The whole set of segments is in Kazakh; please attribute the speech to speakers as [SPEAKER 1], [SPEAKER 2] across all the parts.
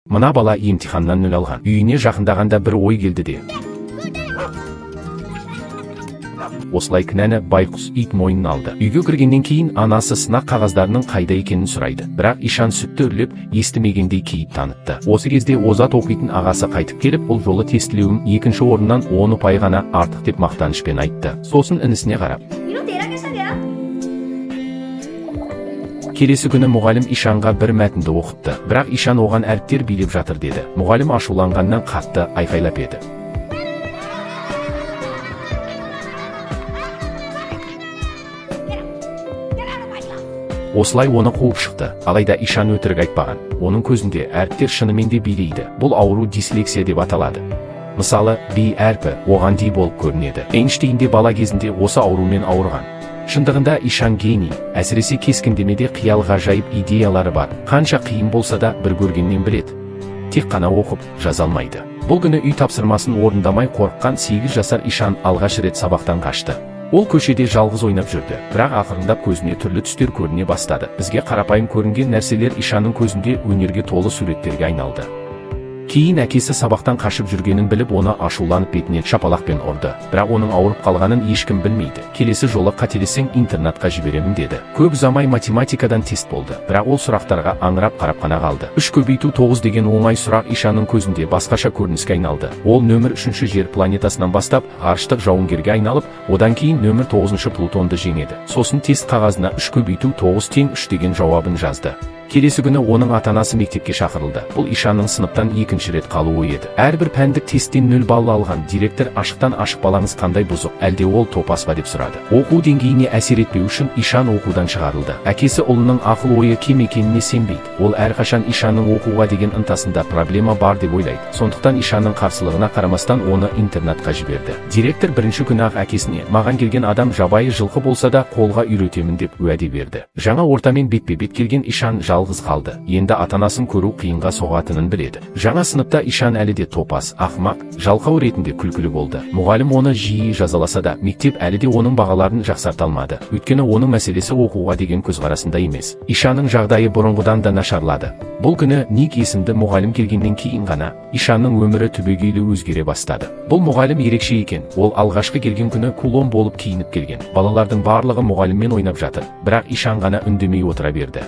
[SPEAKER 1] Mına bala imtihаннан 0 алған. Үйіне жақындағанда бір ой келді де. Осылай кінәні байқұс ит мойнына алды. Үйге кіргеннен кейін анасы сынақ қағаздарының қайда екенін сұрайды. Бірақ Ишан сүтті үрлеп, естімегендей кейіп танытты. Осы кезде озат оқитын ағасы қайтып келіп, бұл жолы тестілеуім 2-ші орыннан 10 ұпай ғана артық деп мақтанышпен айтты. Сосын інісіне қарап: келесі күні мұғалім Ишанға бір мәтінді оқытты. Бірақ Ишан оған әріптер билеп жатыр деді. Мұғалім ашуланғаннан қатты айқайлап еді. Осылай оны қуып шықты. Алайда Ишан өтірік айтпаған. Оның көзінде әріптер шынымен де билейді. Бұл ауру дислексия деп аталады. Мысалы, би әрпі оған ди болып көрінеді. Эйнштейн де бала кезінде осы аурумен ауырған. Шындығында Ишан гений, әсіресе кескіндемеде қиял ғажайып идеялары бар. Қанша қиын болса да бір көргеннен біледі. Тек қана оқып жаза алмайды. Бұл күні үй тапсырмасын орындамай қорыққан 8 жасар Ишан алғаш рет сабақтан қашты. Ол көшеде жалғыз ойнап жүрді, бірақ ақырындап көзіне түрлі түстер көріне бастады. Бізге қарапайым көрінген нәрселер Ишанның көзінде өнерге толы суреттерге айналды. Кейін әкесі сабақтан қашып жүргенін біліп, оны ашуланып бетінен шапалақпен ұрды. Бірақ оның ауырып қалғанын ешкім білмейді. Келесі жолы қателессең интернатқа жіберемін деді. Көп ұзамай математикадан тест болды, бірақ ол сұрақтарға аңырап қарап қана қалды. 3 көбейту 9 деген оңай сұрақ Ишанның көзінде басқаша көрініске айналды. Ол нөмір 3-ші жер планетасынан бастап ғарыштық жауынгерге айналып, одан кейін нөмір 9-шы Плутонды жеңеді. Сосын тест қағазына 3 көбейту 9 тең 3 деген жауабын жазды. Келесі күні оның ата-анасы мектепке шақырылды. Бұл Ишанның сыныптан 2-ші рет қалуы еді. Әрбір пәндік тесттен 0 балл алған директор ашықтан ашық балаңыз қандай бұзық, әлде ол топас па деп сұрады. Оқу деңгейіне әсер етпеу үшін Ишан оқудан шығарылды. Әкесі ұлының ақыл ойы кем екеніне сенбейді. Ол әрқашан Ишанның оқуға деген ынтасында проблема бар деп ойлайды. Сондықтан Ишанның қарсылығына қарамастан оны интернатқа жіберді. Директор бірінші күні-ақ әкесіне: маған келген адам жабайы жылқы болса да қолға үйретемін деп уәде берді. Жаңа ортамен бетпе-бет келген Ишан жалғыз қалды. Енді ата-анасын көру қиынға соғатынын біледі. Жаңа сыныпта Ишан әлі де топас, ақымақ, жалқау ретінде күлкілі болды. Мұғалім оны жиі жазаласа да, мектеп әлі де оның бағаларын жақсарта алмады. Өйткені оның мәселесі оқуға деген көзқарасында емес. Ишанның жағдайы бұрынғыдан да нашарлады. Бұл күні Ник есімді мұғалім келгеннен кейін ғана Ишанның өмірі түбегейлі өзгере бастады. Бұл мұғалім ерекше екен. Ол алғашқы келген күні кулон болып киініп келген. Балалардың барлығы мұғаліммен ойнап жатыр, бірақ Ишан ғана үндемей отыра берді.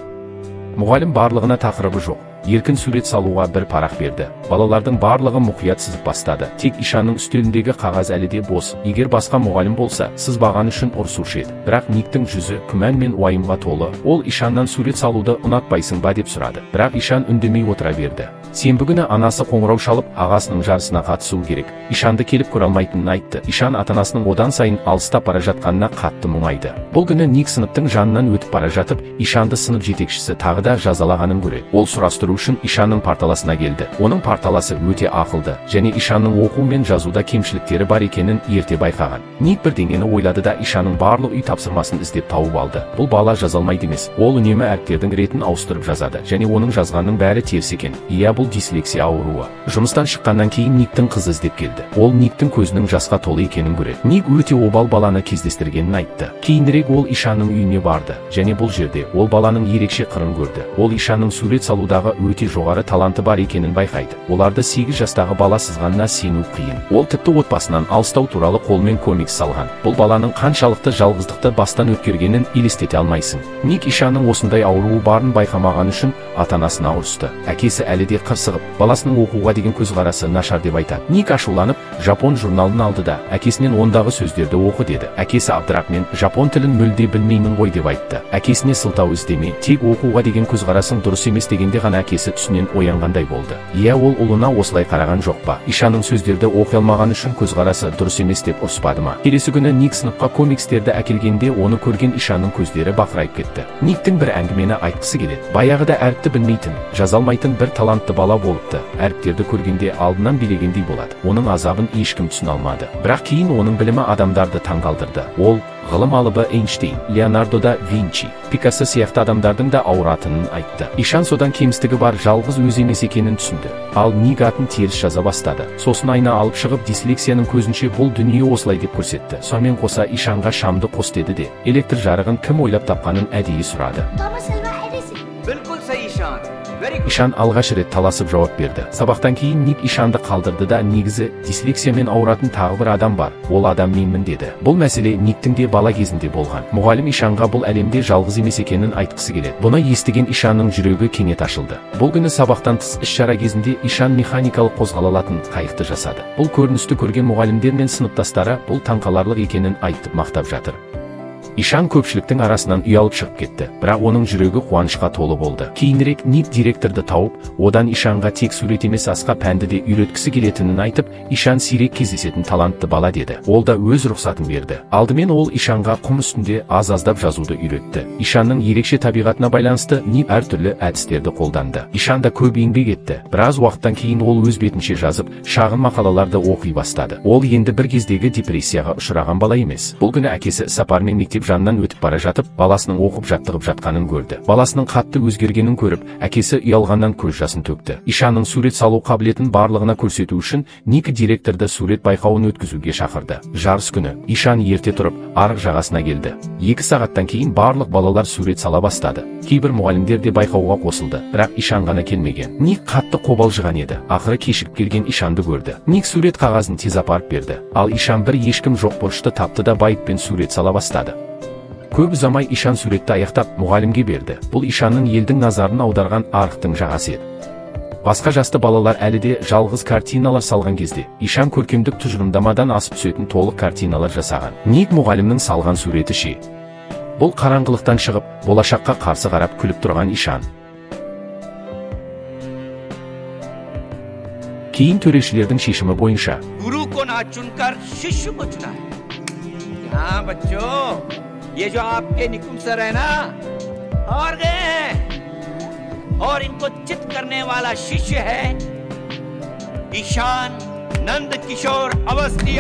[SPEAKER 1] Мұғалім барлығына тақырыбы жоқ. Еркін сурет салуға бір парақ берді. Балалардың барлығы мұқият сызып бастады. Тек Ишанның үстеліндегі қағаз әлі де бос. Егер басқа мұғалім болса, сызбаған үшін ұрсушы еді. Бірақ Никтің жүзі күмән мен уайымға толы. Ол Ишаннан сурет салуды ұнатпайсың ба деп сұрады. Бірақ Ишан үндемей отыра берді. Сенбі күні анасы қоңырау шалып, ағасының жарысына қатысу керек. Ишанды келіп көре алмайтынын айтты. Ишан ата-анасының одан сайын алыстап бара жатқанына қатты мұңайды. Бұл күні Ник сыныптың жанынан өтіп бара жатып, Ишанды сынып жетекшісі тағы да жазалағанын көреді. Ол сұрастыру үшін Ишанның парталасына келді. Оның парталасы өте ақылды, және Ишанның оқу мен жазуда кемшіліктері бар екенін ерте байқаған. Ник бірдеңені ойлады да Ишанның барлық үй тапсырмасын іздеп тауып алды. Бұл бала жазалмайды емес. Ол үнемі әріптердің ретін ауыстырып жазады, және оның жазғанның бәрі теріс екен. Иә, бұл дислексия ауруы. Жұмыстан шыққаннан кейін Никтің қызы іздеп келді. Ол Никтің көзінің жасқа толы екенін көреді. Ник өте обал баланы кездестіргенін айтты. Кейінірек ол Ишанның үйіне барды, және бұл жерде ол баланың ерекше қырын көрді. Ол Ишанның сурет салудағы өте жоғары таланты бар екенін байқайды. Оларды 8 жастағы бала сызғанына сену қиын. Ол тіпті отбасынан алыстау туралы қолмен комикс салған. Бұл баланың қаншалықты жалғыздықты бастан өткергенін елестете алмайсың. Ник Ишанның осындай ауруы барын байқамаған үшін ата-анасына ұрысты. Әкесі әлі де қырсығып, баласының оқуға деген көзқарасы нашар деп айтады. Ник ашуланып, жапон журналын алды да әкесінен ондағы сөздерді оқы деді. Әкесі абдырап: мен жапон тілін мүлде білмеймін ғой деп айтты. Әкесіне сылтау іздеме, тек оқуға деген көзқарасың дұрыс емес дегенде ғана әкесі түсінен оянғандай болды. Иә, ол ұлына осылай қараған жоқ па? Ишанның сөздерді оқи алмаған үшін көзқарасы дұрыс емес деп ұрыспады ма? Келесі күні Ник сыныпқа комикстерді әкелгенде оны көрген Ишанның көздері бақырайып кетті. Никтің бір әңгімені айтқысы келеді. Баяғыда әріпті білмейтін, жаза алмайтын бір талантты бала болыпты. Әріптерді көргенде алдынан билегендей болады. Оның азабын ешкім түсіне алмады. Бірақ кейін оның білімі адамдарды таңғалдырды. Ол ғылым алыбы Эйнштейн, Леонардо да Винчи, Пикассо сияқты адамдардың да ауыратынын айтты. Ишан содан кемістігі бар жалғыз өзі емес екенін түсінді. Ал Ник атын теріс жаза бастады. Сосын айна алып шығып дислексияның көзінше бұл дүние осылай деп көрсетті. Сонымен қоса Ишанға шамды қос деді де, электр жарығын кім ойлап тапқанын әдейі сұрады. Ишан алғаш рет таласып жауап берді. Сабақтан кейін Ник Ишанды қалдырды да негізі дислексиямен ауыратын тағы бір адам бар. Ол адам менмін деді. Бұл мәселе Никтің де бала кезінде болған. Мұғалім Ишанға бұл әлемде жалғыз емес екенін айтқысы келеді. Бұны естіген Ишанның жүрегі кенет ашылды. Бұл күні сабақтан тыс іс-шара кезінде Ишан механикалық қозғала алатын қайықты жасады. Бұл көріністі көрген мұғалімдер мен сыныптастары бұл таңқаларлық екенін айтып мақтап жатыр. Ишан көпшіліктің арасынан ұялып шығып кетті, бірақ оның жүрегі қуанышқа толы болды. Кейінірек Ник директорды тауып, одан Ишанға тек сурет емес асқа пәнді де үйреткісі келетінін айтып, Ишан сирек кездесетін талантты бала деді. Ол да өз рұқсатын берді. Алдымен ол Ишанға құм үстінде аз-аздап жазуды үйретті. Ишанның ерекше табиғатына байланысты Ник әртүрлі әдістерді қолданды. Ишан да көп еңбек етті. Біраз уақыттан кейін ол өз бетінше жазып, шағын мақалаларды оқи бастады. Ол енді бір кездегі депрессияға ұшыраған бала емес. Бұл күні әкесі сапармен мектеп жанынан өтіп бара жатып, баласының оқып жаттығып жатқанын көрді. Баласының қатты өзгергенін көріп, әкесі ұялғаннан көз жасын төкті. Ишанның сурет салу қабілетін барлығына көрсету үшін Ник директорды сурет байқауын өткізуге шақырды. Жарыс күні Ишан ерте тұрып, арық жағасына келді. 2 сағаттан кейін барлық балалар сурет сала бастады. Кейбір мұғалімдер де байқауға қосылды, бірақ Ишан ғана келмеген. Ник қатты қобалжыған еді. Ақыры кешігіп келген Ишанды көрді. Ник сурет қағазын тез апарып берді. Ал Ишан бір ешкім жоқ бұрышты тапты да байыппен сурет сала бастады. Көп ұзамай Ишан суретті аяқтап мұғалімге берді. Бұл Ишанның елдің назарын аударған арықтың жағасы еді. Басқа жасты балалар әлі де жалғыз картиналар салған кезде Ишан көркемдік тұжырымдамадан асып түсетін толық картиналар жасаған. Ник мұғалімнің салған суреті ше. Бұл қараңғылықтан шығып, болашаққа қарсы қарап күліп тұрған Ишан. Кейін төрешілердің шешімі бойынша
[SPEAKER 2] ये जो आपके निकुम सर है ना, हार गए हैं और इनको चित करने वाला शिष्य है ईशान नंद किशोर अवस्थी।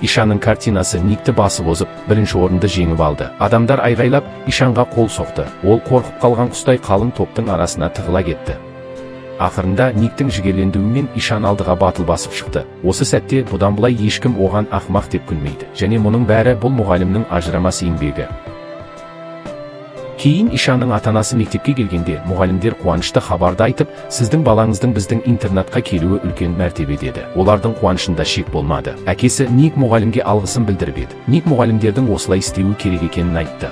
[SPEAKER 1] Ишанның картинасы Никті басып озып, бірінші орынды жеңіп алды. Адамдар айғайлап, Ишанға қол соқты. Ол қорқып қалған құстай қалың топтың арасына тығыла кетті. Ақырында Никтің жігерлендуімен Ишан алдыға батыл басып шықты. Осы сәтте бұдан былай ешкім оған ақымақ деп күлмейді. Және мұның бәрі бұл мұғалімнің ажырамас еңбегі. Кейін Ишанның ата-анасы мектепке келгенде мұғалімдер қуанышты хабарды айтып, сіздің балаңыздың біздің интернатқа келуі үлкен мәртебе деді. Олардың қуанышында шек болмады. Әкесі Ник мұғалімге алғысын білдіріп еді. Ник мұғалімдердің осылай істеуі керек екенін айтты.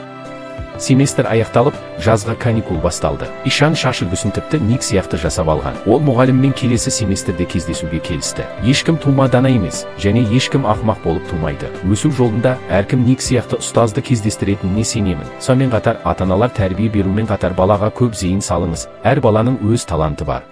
[SPEAKER 1] Семестр аяқталып, жазға каникул басталды. Ишан шаш үлгісін тіпті Ник сияқты жасап алған. Ол мұғаліммен келесі семестрде кездесуге келісті. Ешкім тума дана емес, және ешкім ақымақ болып тумайды. Өсу жолында әркім Ник сияқты ұстазды кездестіретініне сенемін. Сонымен қатар ата-аналар тәрбие берумен қатар балаға көп зейін салыңыз. Әр баланың өз таланты бар.